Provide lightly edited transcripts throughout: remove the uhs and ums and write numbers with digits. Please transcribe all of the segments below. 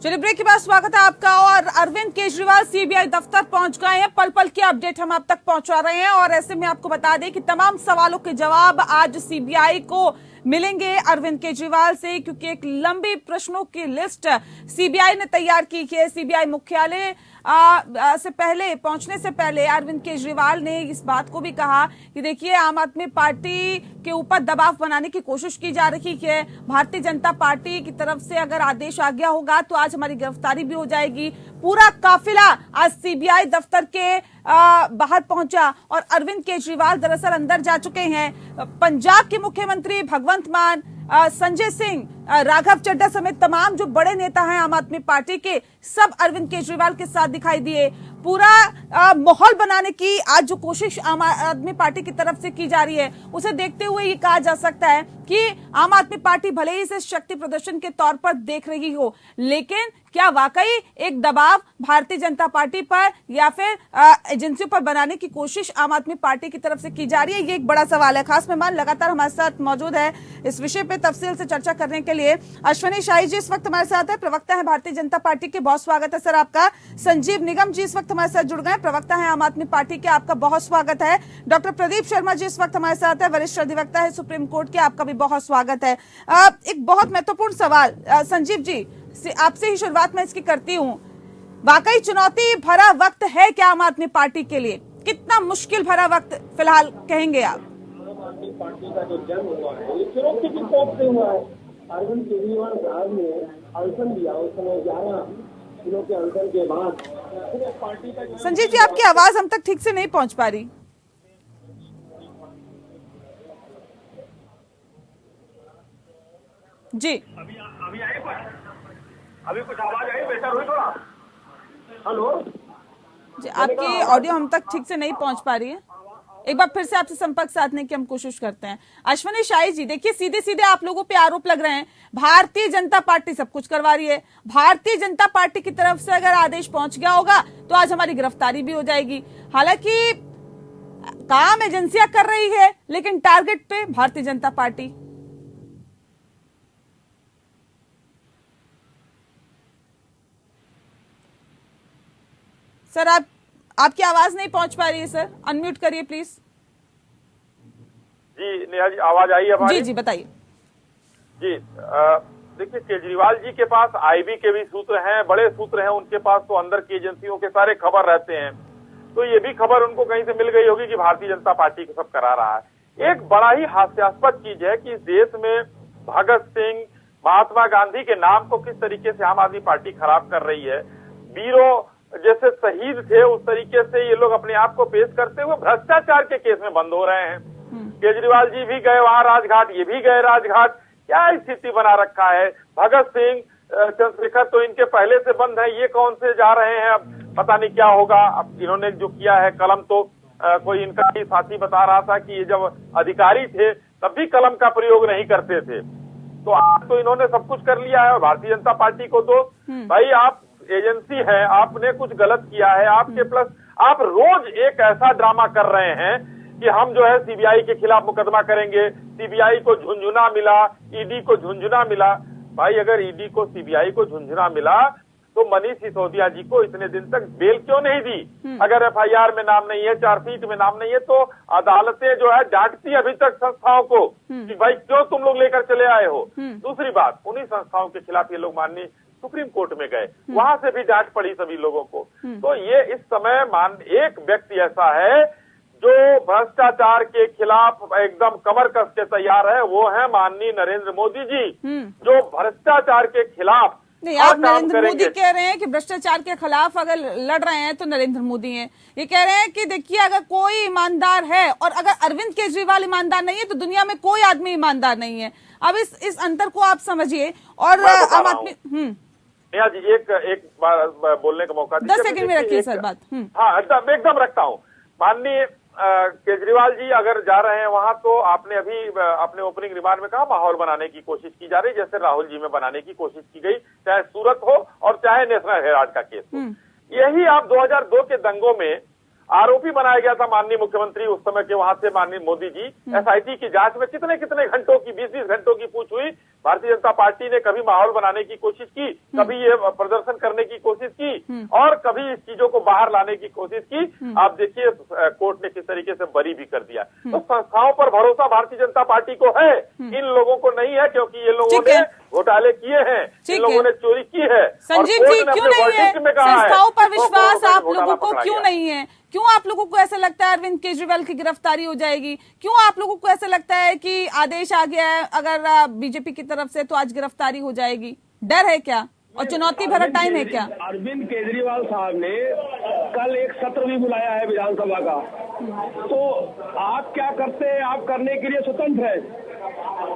चलिए ब्रेक के बाद स्वागत है आपका। और अरविंद केजरीवाल सीबीआई दफ्तर पहुंच गए हैं। पल पल की अपडेट हम आप तक पहुंचा रहे हैं और ऐसे में आपको बता दें कि तमाम सवालों के जवाब आज सीबीआई को मिलेंगे अरविंद केजरीवाल से, क्योंकि एक लंबी प्रश्नों की लिस्ट सीबीआई ने तैयार की है। सीबीआई मुख्यालय से पहले पहुंचने से पहले अरविंद केजरीवाल ने इस बात को भी कहा कि देखिए, आम आदमी पार्टी के ऊपर दबाव बनाने की कोशिश की जा रही है। भारतीय जनता पार्टी की तरफ से अगर आदेश आ गया होगा तो आज हमारी गिरफ्तारी भी हो जाएगी। पूरा काफिला आज सीबीआई दफ्तर के बाहर पहुंचा और अरविंद केजरीवाल दरअसल अंदर जा चुके हैं। पंजाब के मुख्यमंत्री भगवंत मान, संजय सिंह, राघव चड्ढा समेत तमाम जो बड़े नेता हैं आम आदमी पार्टी के, सब अरविंद केजरीवाल के साथ दिखाई दिए। पूरा माहौल बनाने की आज जो कोशिश आम आदमी पार्टी की तरफ से की जा रही है, उसे देखते हुए ये कहा जा सकता है कि आम आदमी पार्टी भले ही इसे शक्ति प्रदर्शन के तौर पर देख रही हो, लेकिन क्या वाकई एक दबाव भारतीय जनता पार्टी पर या फिर एजेंसियों पर बनाने की कोशिश आम आदमी पार्टी की तरफ से की जा रही है? ये एक बड़ा सवाल है। खास मेहमान लगातार हमारे साथ मौजूद है इस विषय पे तफसील से चर्चा करने के लिए। अश्विनी शाही जी इस वक्त हमारे साथ है, प्रवक्ता है भारतीय जनता पार्टी के, बहुत स्वागत है सर आपका। संजीव निगम जी इस वक्त हमारे साथ जुड़ गए, प्रवक्ता है आम आदमी पार्टी के, आपका बहुत स्वागत है। डॉक्टर प्रदीप शर्मा जी इस वक्त हमारे साथ है, वरिष्ठ अधिवक्ता है सुप्रीम कोर्ट के, आपका भी बहुत स्वागत है। एक बहुत महत्वपूर्ण सवाल संजीव जी आपसे ही शुरुआत में इसकी करती हूँ। वाकई चुनौती भरा वक्त है क्या आम आदमी पार्टी के लिए? कितना मुश्किल भरा वक्त फिलहाल कहेंगे आप? आम आदमी पार्टी का जो जन्म हुआ है ये चुनौती की तौर से हुआ है। अरविंद केजरीवाल साहब ने अनशन दिया, उस समय 11 दिनों के अनशन के बाद पार्टी का। संजीव जी आपकी आवाज हम तक ठीक से नहीं पहुंच पा रही। जी अभी कुछ आवाज आई, बेहतर हुई थोड़ा। हेलो जी, आपकी ऑडियो हम तक ठीक से नहीं पहुंच पा रही है। एक बार फिर से आपसे संपर्क साधने की हम कोशिश करते हैं। अश्विनी शाही जी, देखिए सीधे सीधे आप लोगों पे आरोप लग रहे हैं भारतीय जनता पार्टी सब कुछ करवा रही है। भारतीय जनता पार्टी की तरफ से अगर आदेश पहुंच गया होगा तो आज हमारी गिरफ्तारी भी हो जाएगी। हालांकि काम एजेंसियां कर रही है, लेकिन टारगेट पे भारतीय जनता पार्टी। सर आपकी आवाज नहीं पहुंच पा रही है सर, अनम्यूट करिए प्लीज। जी नेहा जी, आवाज आई है हमारी? जी जी बताइए। जी देखिए, केजरीवाल जी के पास आईबी के भी सूत्र हैं, बड़े सूत्र हैं उनके पास, तो अंदर की एजेंसियों के सारे खबर रहते हैं। तो ये भी खबर उनको कहीं से मिल गई होगी कि भारतीय जनता पार्टी को सब करा रहा है। एक बड़ा ही हास्यास्पद चीज है कि इस देश में भगत सिंह, महात्मा गांधी के नाम को किस तरीके से आम आदमी पार्टी खराब कर रही है। वीरों जैसे शहीद थे उस तरीके से ये लोग अपने आप को पेश करते हुए भ्रष्टाचार के केस में बंद हो रहे हैं। केजरीवाल जी भी गए वहां राजघाट, ये भी गए राजघाट, क्या स्थिति बना रखा है। भगत सिंह, चंद्रशेखर तो इनके पहले से बंद है, ये कौन से जा रहे हैं, अब पता नहीं क्या होगा। अब इन्होंने जो किया है, कलम तो कोई इनका ही साथी बता रहा था कि ये जब अधिकारी थे तब भी कलम का प्रयोग नहीं करते थे। तो आज तो इन्होंने सब कुछ कर लिया है। भारतीय जनता पार्टी को तो भाई, आप एजेंसी है, आपने कुछ गलत किया है, आपके प्लस आप रोज एक ऐसा ड्रामा कर रहे हैं कि हम जो है सीबीआई के खिलाफ मुकदमा करेंगे, सीबीआई को झुंझुना मिला, ईडी को झुंझुना मिला। भाई अगर ईडी को सीबीआई को झुंझुना मिला तो मनीष सिसोदिया जी को इतने दिन तक बेल क्यों नहीं दी? अगर एफआईआर में नाम नहीं है, चार्जशीट में नाम नहीं है, तो अदालतें जो है डांटती अभी तक संस्थाओं को कि भाई क्यों तुम लोग लेकर चले आए हो। दूसरी बात, उन्हीं संस्थाओं के खिलाफ ये लोग माननीय सुप्रीम कोर्ट में गए, वहां से भी डांट पड़ी सभी लोगों को। तो ये इस समय एक व्यक्ति ऐसा है जो भ्रष्टाचार के खिलाफ एकदम कमर कस के तैयार है, वो है माननीय नरेंद्र मोदी जी, जो भ्रष्टाचार के खिलाफ नहीं। आप नरेंद्र मोदी कह रहे हैं कि भ्रष्टाचार के खिलाफ अगर लड़ रहे हैं तो नरेंद्र मोदी हैं। ये कह रहे हैं कि देखिए, अगर कोई ईमानदार है और अगर अरविंद केजरीवाल ईमानदार नहीं है तो दुनिया में कोई आदमी ईमानदार नहीं है। अब इस अंतर को आप समझिए। और आम आदमी नेहा जी, एक बार बोलने का मौका दीजिए। 10 सेकंड में रखिए सर बात। हाँ एकदम रखता हूँ। माननीय केजरीवाल जी अगर जा रहे हैं वहां, तो आपने अभी अपने ओपनिंग रिमार्क में कहा माहौल बनाने की कोशिश की जा रही, जैसे राहुल जी में बनाने की कोशिश की गई, चाहे सूरत हो और चाहे नेशनल हेराल्ड का केस हो। यही आप 2002 के दंगों में आरोपी बनाया गया था माननीय मुख्यमंत्री उस समय के वहां से माननीय मोदी जी। एसआईटी की जांच में कितने घंटों की 20-20 घंटों की पूछ हुई, भारतीय जनता पार्टी ने कभी माहौल बनाने की कोशिश की, कभी ये प्रदर्शन करने की कोशिश की और कभी इस चीजों को बाहर लाने की कोशिश की। आप देखिए कोर्ट ने किस तरीके से बरी भी कर दिया। तो संस्थाओं पर भरोसा भारतीय जनता पार्टी को है, इन लोगों को नहीं है, क्योंकि ये लोगों ने घोटाले किए हैं, इन लोगों ने चोरी की है। संजीव जी, क्यों नहीं है संस्थाओं पर विश्वास आप लोगों को, क्यों नहीं है? क्यों आप लोगों को ऐसा लगता है अरविंद केजरीवाल की गिरफ्तारी हो जाएगी? क्यों आप लोगों को ऐसा लगता है कि आदेश आ गया है अगर बीजेपी की तरफ से तो आज गिरफ्तारी हो जाएगी? डर है क्या और चुनौती भरा टाइम है क्या? अरविंद केजरीवाल साहब ने कल एक सत्र भी बुलाया है विधानसभा का, तो आप क्या करते हैं, आप करने के लिए स्वतंत्र है।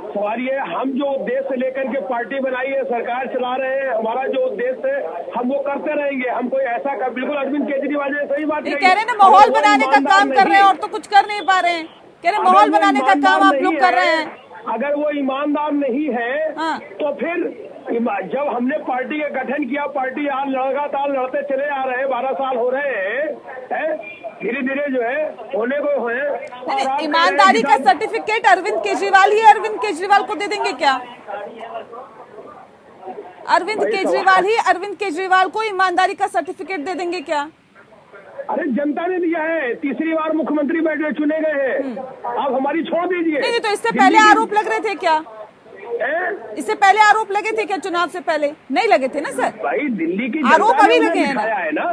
सवाल ये, हम जो उद्देश्य लेकर के पार्टी बनाई है, सरकार चला रहे हैं, हमारा जो उद्देश्य है हम वो करते रहेंगे। हम कोई ऐसा कर, बिल्कुल अरविंद केजरीवाल ने सही बात कह रहे हैं ना, माहौल बनाने का काम कर रहे हैं और तो कुछ कर नहीं पा रहे हैं। कह रहे माहौल बनाने का काम आप लोग कर रहे हैं। अगर वो ईमानदार नहीं है तो फिर जब हमने पार्टी का गठन किया, पार्टी आज लगातार लड़ते चले आ रहे हैं, 12 साल हो रहे हैं, धीरे धीरे जो है होने को है। ईमानदारी का सर्टिफिकेट अरविंद केजरीवाल ही अरविंद केजरीवाल को दे देंगे क्या? अरविंद केजरीवाल को ईमानदारी का सर्टिफिकेट दे देंगे क्या? अरे जनता ने दिया है, तीसरी बार मुख्यमंत्री बैठे चुने गए हैं, आप हमारी छोड़ दीजिए। नहीं, तो इससे पहले आरोप लग रहे थे क्या? इससे पहले आरोप लगे थे क्या? चुनाव से पहले नहीं लगे थे ना सर? भाई दिल्ली की आरोप अभी लगे हैं ना,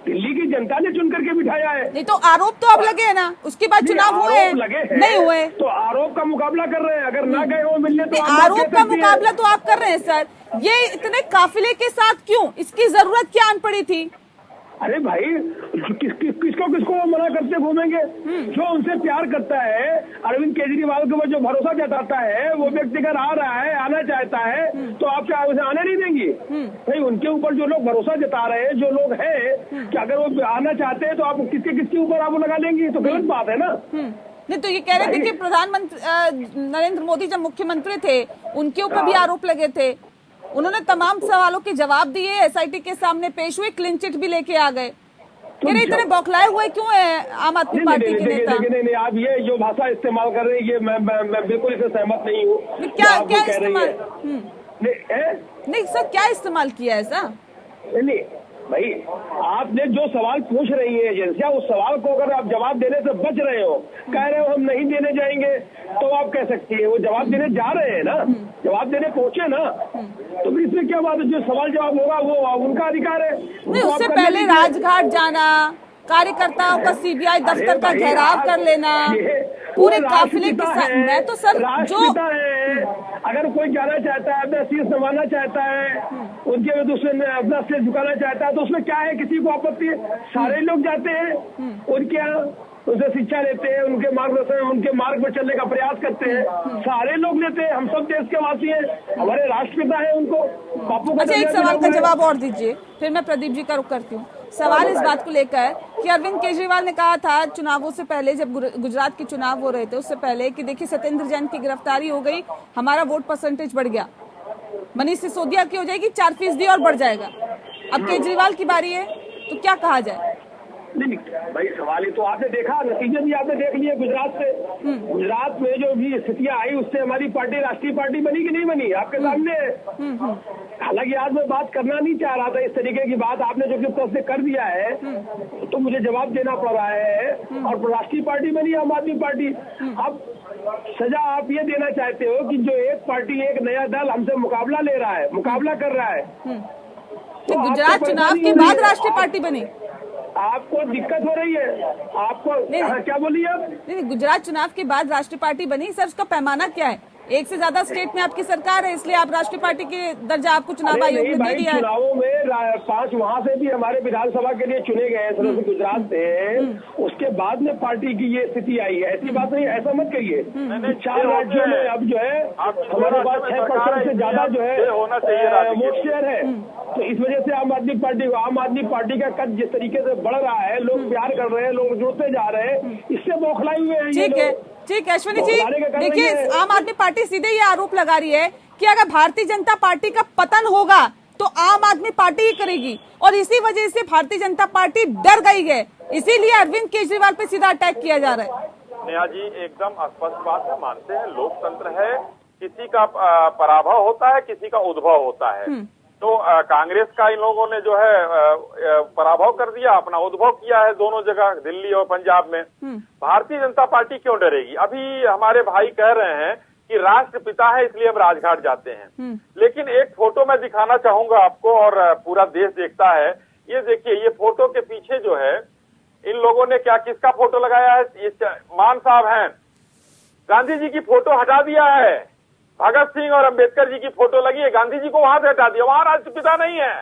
दिल्ली की जनता ने चुन करके बिठाया है। नहीं तो आरोप तो अब लगे है ना, उसके बाद चुनाव हुए नहीं हुए तो आरोप का मुकाबला कर रहे हैं। अगर ना गए हो मिलने तो आरोप का मुकाबला तो आप कर रहे हैं सर। ये इतने काफिले के साथ क्यों? इसकी जरूरत क्या आन पड़ी थी? अरे भाई किसको मना करते घूमेंगे? जो उनसे प्यार करता है, अरविंद केजरीवाल के ऊपर जो भरोसा जताता है, वो व्यक्ति अगर आ रहा है, आना चाहता है, तो आप क्या उसे आने नहीं देंगी? भाई उनके ऊपर जो लोग भरोसा जता रहे हैं, जो लोग हैं, कि अगर वो आना चाहते हैं तो आप किसके ऊपर आप लगा लेंगी? तो गलत बात है ना। नहीं तो ये कह रहे थे कि प्रधानमंत्री नरेंद्र मोदी जब मुख्यमंत्री थे उनके ऊपर भी आरोप लगे थे, उन्होंने तमाम सवालों के जवाब दिए, एसआईटी के सामने पेश हुए, क्लीन चिट भी लेके आ गए। इतने बौखलाए हुए क्यों है आम आदमी पार्टी के नेता? नहीं, आप ये जो भाषा इस्तेमाल कर रहे हैं, ये मैं बिल्कुल इससे सहमत नहीं हूँ। क्या इस्तेमाल? नहीं सर, क्या इस्तेमाल किया है सर? नहीं भाई, आपने जो सवाल पूछ रही है एजेंसियां, उस सवाल को अगर आप जवाब देने से बच रहे हो, कह रहे हो हम नहीं देने जाएंगे, तो आप कह सकती है वो जवाब देने जा रहे हैं ना, जवाब देने पहुंचे ना, तो फिर इसमें क्या बात है? जो सवाल जवाब होगा वो उनका अधिकार है। नहीं, उससे पहले राजघाट जाना, कार्यकर्ताओं का सीबीआई दफ्तर का घेराव कर लेना, पूरे काफिले के साथ। मैं तो सर जो अगर कोई जाना चाहता है, अपना शीश नवाना चाहता है, उनके दूसरे अपना सिर झुकाना चाहता है, तो उसमें क्या है? किसी को आपत्ति है? सारे लोग जाते हैं उनके यहाँ, उनसे शिक्षा लेते हैं, उनके मार्गदर्शन, उनके मार्ग पर चलने का प्रयास करते हैं, सारे लोग लेते हैं। हम सब देश के वासी हैं, हमारे राष्ट्रपिता है, उनको बापू। अच्छा, एक सवाल का जवाब और दीजिए, फिर मैं प्रदीप जी का रुख करती हूँ। सवाल इस बात को लेकर कि अरविंद केजरीवाल ने कहा था चुनावों से पहले, जब गुजरात के चुनाव हो रहे थे उससे पहले, कि देखिए सत्येंद्र जैन की गिरफ्तारी हो गई, हमारा वोट परसेंटेज बढ़ गया, मनीष सिसोदिया की हो जाएगी 4% और बढ़ जाएगा। अब केजरीवाल की बारी है, तो क्या कहा जाए? नहीं भाई, सवाल ही तो आपने देखा, नतीजे भी आपने देख लिए गुजरात से। गुजरात में जो भी स्थितियां आई, उससे हमारी पार्टी राष्ट्रीय पार्टी बनी कि नहीं बनी, आपके सामने। हालांकि आज मैं बात करना नहीं चाह रहा था इस तरीके की बात, आपने जो कि प्रश्न कर दिया है तो मुझे जवाब देना पड़ रहा है। और राष्ट्रीय पार्टी बनी आम आदमी पार्टी। अब सजा आप ये देना चाहते हो कि जो एक पार्टी, एक नया दल हमसे मुकाबला ले रहा है, मुकाबला कर रहा है, तो गुजरात चुनाव के बाद राष्ट्रीय पार्टी बनी, आपको दिक्कत हो रही है? आपको क्या बोलिए आप? नहीं, गुजरात चुनाव के बाद राष्ट्रीय पार्टी बनी सर, उसका पैमाना क्या है? एक से ज्यादा स्टेट में आपकी सरकार है, इसलिए आप राष्ट्रीय पार्टी के दर्जा आपको चुनाव आयोग ने दे दिया है। चुनावों में 5 वहाँ से भी हमारे विधानसभा के लिए चुने गए सदस्य गुजरात से, उसके बाद में पार्टी की ये स्थिति आई है। ऐसी बात नहीं, ऐसा मत कहिए। 4 राज्यों में अब जो है हमारे पास 6% से ज्यादा जो है वोट शेयर है, तो इस वजह से आम आदमी पार्टी का कद जिस तरीके से बढ़ रहा है, लोग प्यार कर रहे हैं, लोग जुड़ते जा रहे हैं, इससे बौखलाए हुए हैं। ठीक है अश्विनी जी, देखिए आम आदमी पार्टी सीधे ये आरोप लगा रही है कि अगर भारतीय जनता पार्टी का पतन होगा तो आम आदमी पार्टी ही करेगी, और इसी वजह से भारतीय जनता पार्टी डर गई है, इसीलिए अरविंद केजरीवाल पे सीधा अटैक किया जा रहा है। नेहा जी एकदम स्पष्ट बात है, मानते हैं लोकतंत्र है, किसी का पराभव होता है, किसी का उद्भव होता है। तो कांग्रेस का इन लोगों ने जो है पराभव कर दिया, अपना उद्भव किया है दोनों जगह, दिल्ली और पंजाब में। भारतीय जनता पार्टी क्यों डरेगी? अभी हमारे भाई कह रहे हैं कि राष्ट्रपिता है इसलिए हम राजघाट जाते हैं, लेकिन एक फोटो मैं दिखाना चाहूंगा आपको और पूरा देश देखता है। ये देखिए, ये फोटो के पीछे जो है इन लोगों ने क्या किसका फोटो लगाया है? ये मान साहब हैं, गांधी जी की फोटो हटा दिया है, भगत सिंह और अंबेडकर जी की फोटो लगी है, गांधी जी को वहां से हटा दिया, वहां राष्ट्रपिता नहीं है।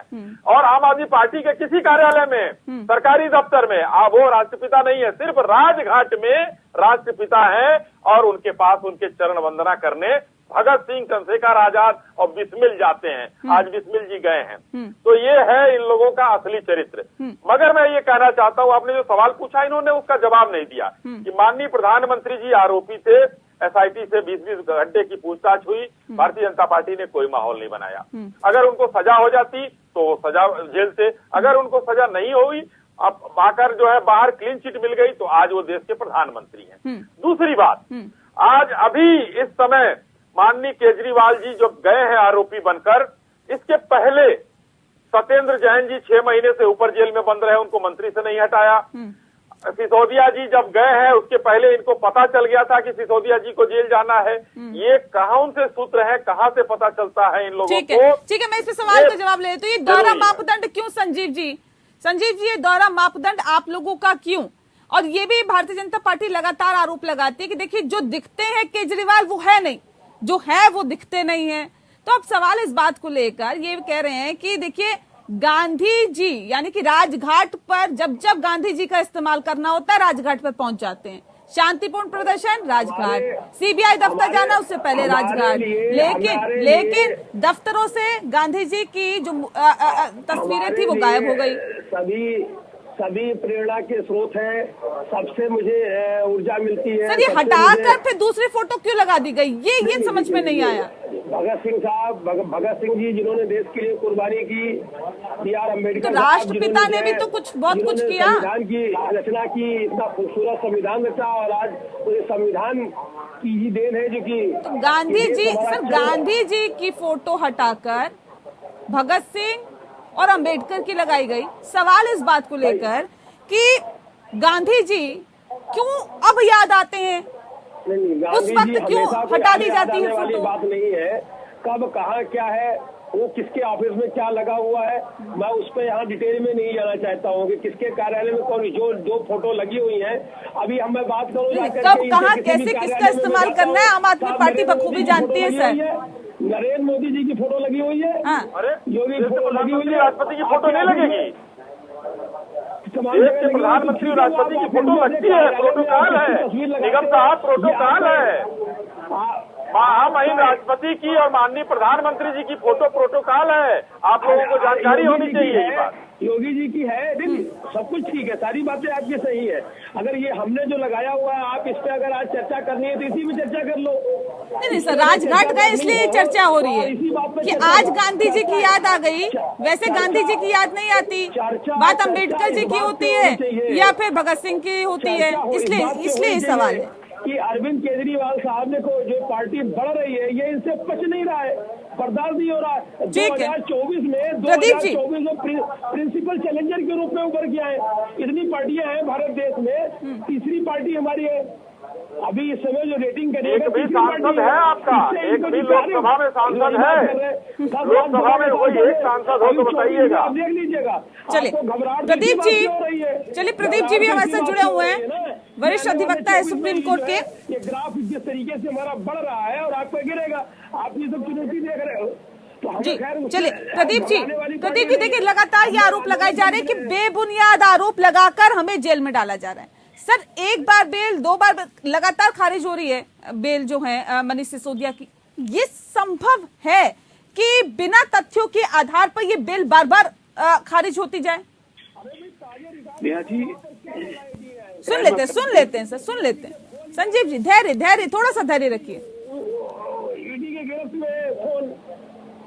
और आम आदमी पार्टी के किसी कार्यालय में, सरकारी दफ्तर में वो राष्ट्रपिता नहीं है, सिर्फ राजघाट में राष्ट्रपिता है और उनके पास उनके चरण वंदना करने भगत सिंह, चंद्रशेखर आजाद और बिस्मिल जाते हैं। आज बिस्मिल जी गए हैं। तो ये है इन लोगों का असली चरित्र। मगर मैं ये कहना चाहता हूँ, आपने जो सवाल पूछा इन्होंने उसका जवाब नहीं दिया कि माननीय प्रधानमंत्री जी आरोपी थे, एसआईटी से 20-20 घंटे की पूछताछ हुई, भारतीय जनता पार्टी ने कोई माहौल नहीं बनाया। अगर उनको सजा हो जाती तो सजा जेल से, अगर उनको सजा नहीं हुई, अब आकर जो है बाहर क्लीन चिट मिल गई तो आज वो देश के प्रधानमंत्री हैं। दूसरी बात, आज अभी इस समय माननीय केजरीवाल जी जो गए हैं आरोपी बनकर, इसके पहले सत्येंद्र जैन जी 6 महीने से ऊपर जेल में बंद रहे, उनको मंत्री से नहीं हटाया। सिसोदिया जी जब गए हैं उसके पहले इनको पता चल गया था कि सिसोदिया जी को जेल जाना है। ये कहाँ से सूत्र है, कहाँ से पता चलता है इन लोगों को? ठीक है, मैं इस पे सवाल का जवाब ले। तो ये दोहरा मापदंड क्यों संजीव जी? ये दोहरा मापदंड आप लोगों का क्यों? और ये भी भारतीय जनता पार्टी लगातार आरोप लगाती है कि देखिए जो दिखते हैं केजरीवाल वो है नहीं, जो है वो दिखते नहीं है। तो अब सवाल इस बात को लेकर ये कह रहे हैं कि देखिए गांधी जी यानी कि राजघाट पर जब गांधी जी का इस्तेमाल करना होता है राजघाट पर पहुंच जाते हैं। शांतिपूर्ण प्रदर्शन राजघाट, सीबीआई दफ्तर जाना उससे पहले राजघाट, लेकिन दफ्तरों से गांधी जी की जो तस्वीरें थी वो गायब हो गई। सभी प्रेरणा के स्रोत हैं, सबसे मुझे ऊर्जा मिलती है। सर ये हटाकर फिर दूसरी फोटो क्यों लगा दी गई, ये समझ में नहीं आया। भगत सिंह साहब, भगत सिंह जी जिन्होंने देश के लिए कुर्बानी की, B.R. अम्बेडकर तो राष्ट्रपिता ने भी तो बहुत कुछ किया, संविधान की रचना की, इतना खूबसूरत संविधान रचा और आज संविधान की ही देन है जो कि तो गांधी जी की फोटो हटाकर भगत सिंह और अंबेडकर की लगाई गई। सवाल इस बात को लेकर कि गांधी जी क्यों अब याद आते हैं, उस वक्त क्यों हटा दी जाती है फोटो? बात नहीं है कब कहाँ क्या है, वो किसके ऑफिस में क्या लगा हुआ है, मैं उस पर यहाँ डिटेल में नहीं जाना चाहता हूँ कि किसके कार्यालय में कौन जो फोटो लगी हुई है। अभी हम मैं बात करूँ कब कहाँ कैसे किसका इस्तेमाल करना है आम आदमी पार्टी बखूबी जानती है। सर नरेंद्र मोदी जी की फोटो लगी हुई है, अरे योगी फोटो लगी हुई है, राष्ट्रपति की फोटो नहीं लगेगी? देश के प्रधानमंत्री और राष्ट्रपति की फोटो लगती है, प्रोटोकॉल है, निगम साहब प्रोटोकॉल है। महामहिम राष्ट्रपति की और माननीय प्रधानमंत्री जी की फोटो प्रोटोकॉल है, आप लोगों को जानकारी होनी चाहिए ये बात। योगी जी की है, सब कुछ ठीक है, सारी बातें आपकी सही है। अगर ये हमने जो लगाया हुआ है, आप इस पे अगर आज चर्चा करनी है तो इसी में चर्चा कर लो। नहीं सर, राजघाट गए इसलिए चर्चा हो रही है कि आज गांधी जी की याद आ गई, वैसे गांधी जी की याद नहीं आती, बात अंबेडकर जी की होती है या फिर भगत सिंह की होती है, इसलिए सवाल है कि अरविंद केजरीवाल साहब ने को जो पार्टी बढ़ रही है ये इनसे पच नहीं रहा है, बर्दाश्त नहीं हो रहा है। 2024 में प्रिंसिपल चैलेंजर के रूप में उभर के आए, इतनी पार्टियां हैं भारत देश में, तीसरी पार्टी हमारी है। अभी इस समय जो रेटिंग करेगा, एक भी सांसद है आपका, एक भी लोकसभा में सांसद है, लोकसभा में कोई एक सांसद हो तो बताइएगा, देख लीजिएगा। चलिए प्रदीप जी भी हमारे साथ जुड़े हुए हैं, वरिष्ठ अधिवक्ता है सुप्रीम कोर्ट के। ये ग्राफ जिस तरीके से हमारा बढ़ रहा है और आपको गिरेगा, आप ये सब चुनौती देख रहे हो तो जी। चलिए प्रदीप जी देखिए लगातार ये आरोप लगाए जा रहे हैं कि बेबुनियाद आरोप लगाकर हमें जेल में डाला जा रहा है। सर एक बार बेल, 2 बार लगातार खारिज हो रही है बेल जो है मनीष सिसोदिया की, ये संभव है कि बिना तथ्यों के आधार पर ये बेल बार बार खारिज होती जाए? सुन लेते हैं संजीव जी, धैर्य थोड़ा सा धैर्य रखिए। ईडी के गिरफ्त में फोन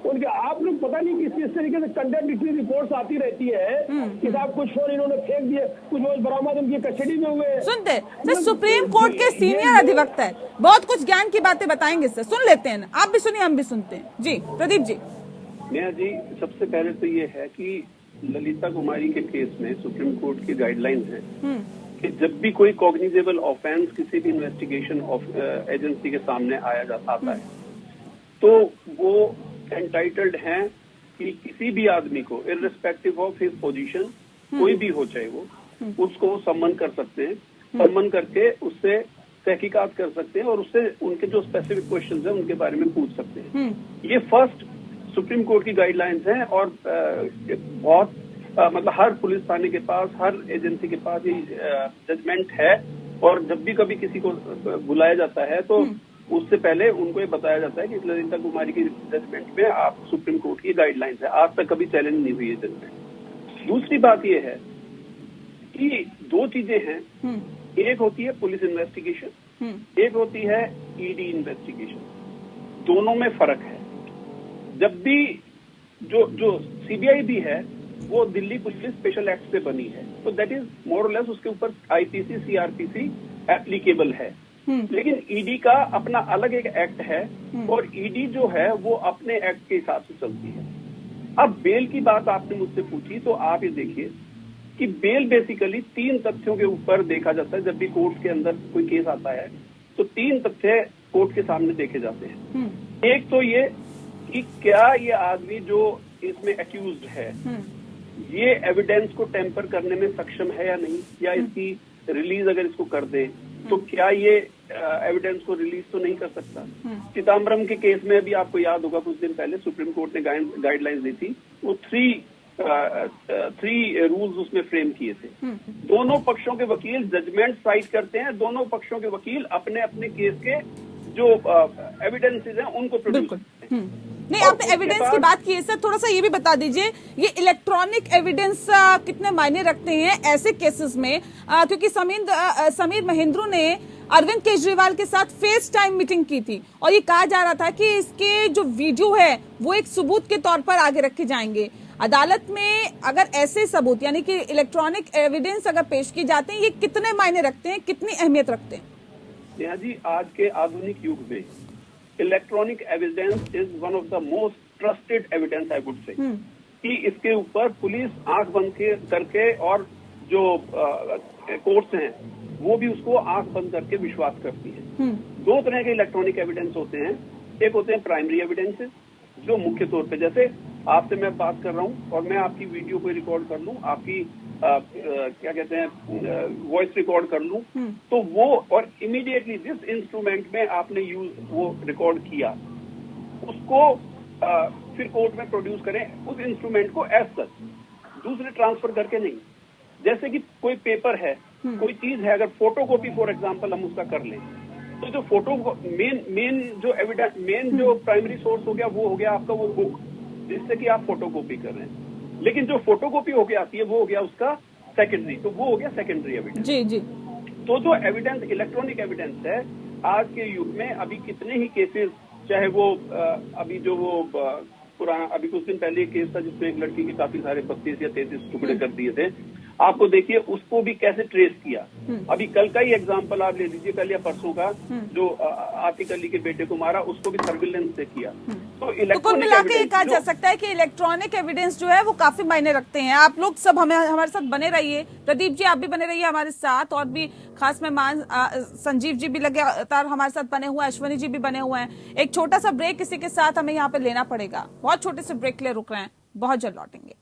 उनके आप लोग पता नहीं किस तरीके से कंटेम्प्ट की रिपोर्ट्स आती रहती है कि साहब कुछ फोन इन्होंने फेंक दिए, कुछ वो बरामद उनकी कस्टडी में हुए। सुनते सर, सुप्रीम कोर्ट के सीनियर अधिवक्ता है, बहुत कुछ ज्ञान की बातें बताएंगे सर, सुन लेते हैं, आप भी सुनिए हम भी सुनते हैं। जी प्रदीप जी। नेहा जी, सबसे पहले तो ये है कि ललिता कुमारी के केस में सुप्रीम कोर्ट की गाइडलाइंस है कि जब भी कोई कॉग्निजेबल ऑफेंस किसी भी इन्वेस्टिगेशन एजेंसी के सामने आता है तो वो एंटाइटल्ड हैं कि किसी भी आदमी को इररिस्पेक्टिव ऑफ हिज पोजीशन, कोई भी हो चाहे वो, उसको सम्मन कर सकते हैं, सम्मन करके उससे तहकीकात कर सकते हैं और उससे उनके जो स्पेसिफिक क्वेश्चंस हैं उनके बारे में पूछ सकते हैं। ये फर्स्ट सुप्रीम कोर्ट की गाइडलाइंस हैं और बहुत मतलब हर पुलिस थाने के पास, हर एजेंसी के पास ये जजमेंट है और जब भी कभी किसी को बुलाया जाता है तो उससे पहले उनको ये बताया जाता है कि ललिता कुमारी की जजमेंट में आप सुप्रीम कोर्ट की गाइडलाइंस है। आज तक कभी चैलेंज नहीं हुई है जजमेंट। दूसरी बात ये है कि दो चीजें हैं, एक होती है पुलिस इन्वेस्टिगेशन, एक होती है ईडी इन्वेस्टिगेशन। दोनों में फर्क है। जब भी जो सीबीआई भी है वो दिल्ली पुलिस स्पेशल एक्ट से बनी है, तो दैट इज मोर और लेस उसके ऊपर आईपीसी सीआरपीसी एप्लीकेबल है। लेकिन ईडी का अपना अलग एक एक्ट है और ईडी जो है वो अपने एक्ट के हिसाब से चलती है। अब बेल की बात आपने मुझसे पूछी तो आप ये देखिए कि बेल बेसिकली 3 तथ्यों के ऊपर देखा जाता है। जब भी कोर्ट के अंदर कोई केस आता है तो 3 तथ्य कोर्ट के सामने देखे जाते हैं। एक तो ये कि क्या ये आदमी जो इसमें एक्यूज्ड है ये एविडेंस को टेम्पर करने में सक्षम है या नहीं, या इसकी रिलीज अगर इसको कर दे तो क्या ये एविडेंस को रिलीज तो नहीं कर सकता। चिदम्बरम के केस में भी आपको याद होगा कुछ दिन पहले सुप्रीम कोर्ट ने गाइडलाइंस दी थी, वो 3 रूल्स उसमें फ्रेम किए थे। दोनों पक्षों के वकील जजमेंट साइट करते हैं, दोनों पक्षों के वकील अपने अपने केस के जो एविडेंसेस हैं उनको प्रोड्यूस करते हैं। नहीं, आपने एविडेंस की बात की है सर, थोड़ा सा ये भी बता दीजिए ये इलेक्ट्रॉनिक एविडेंस कितने मायने रखते हैं ऐसे केसेस में, क्योंकि समीर महेंद्रू ने अरविंद केजरीवाल के साथ फेस टाइम मीटिंग की थी और ये कहा जा रहा था कि इसके जो वीडियो है वो एक सबूत के तौर पर आगे रखे जाएंगे अदालत में। अगर ऐसे सबूत यानी कि इलेक्ट्रॉनिक एविडेंस अगर पेश किए जाते हैं, ये कितने मायने रखते हैं, कितनी अहमियत रखते हैं? नेहा जी, आज के आधुनिक युग में electronic evidence is one of the most trusted evidence I would say, कि इसके ऊपर पुलिस आंख बंद करके और जो कोर्ट्स हैं वो भी उसको आंख बंद करके विश्वास करती है। 2 तरह के इलेक्ट्रॉनिक एविडेंस होते हैं। एक होते हैं प्राइमरी एविडेंसेस जो मुख्य तौर पे, जैसे आपसे मैं बात कर रहा हूँ और मैं आपकी वीडियो को रिकॉर्ड कर लूँ, आपकी क्या कहते हैं वॉइस रिकॉर्ड कर लूं, तो वो और इमीडिएटली जिस इंस्ट्रूमेंट में आपने वो रिकॉर्ड किया उसको फिर कोर्ट में प्रोड्यूस करें उस इंस्ट्रूमेंट को एज सच, दूसरे ट्रांसफर करके नहीं। जैसे कि कोई पेपर है, कोई चीज है, अगर फोटोकॉपी फॉर एग्जांपल हम उसका कर लें तो जो फोटो मेन जो एविडेंस मेन जो प्राइमरी सोर्स हो गया वो हो गया आपका वो बुक जिससे कि आप फोटोकॉपी कर रहे हैं। लेकिन जो फोटोकॉपी होके आती है वो हो गया उसका सेकेंडरी, तो वो हो गया सेकेंडरी एविडेंस। जी जी। तो जो एविडेंस इलेक्ट्रॉनिक एविडेंस है आज के युग में अभी कितने ही केसेस, चाहे वो अभी जो वो पुराना अभी कुछ दिन पहले एक केस था जिसमें एक लड़की के काफी सारे 32 या 33 टुकड़े कर दिए थे, आपको देखिए उसको भी कैसे ट्रेस किया। अभी कल का ही एग्जांपल आप ले लीजिए, कल या परसों का जो आतिक अली के बेटे को मारा उसको भी सर्विलेंस से किया। तो कुल मिला के ये कहा जा सकता है कि इलेक्ट्रॉनिक एविडेंस जो है वो काफी मायने रखते हैं। आप लोग सब हमारे साथ बने रहिए, प्रदीप जी आप भी बने रहिए हमारे साथ, और भी खास मेहमान संजीव जी भी लगातार हमारे साथ बने हुए हैं, अश्वनी जी भी बने हुए हैं। एक छोटा सा ब्रेक किसी के साथ हमें यहाँ पे लेना पड़ेगा, बहुत छोटे से ब्रेक के लिए रुक रहे हैं, बहुत जल्द लौटेंगे।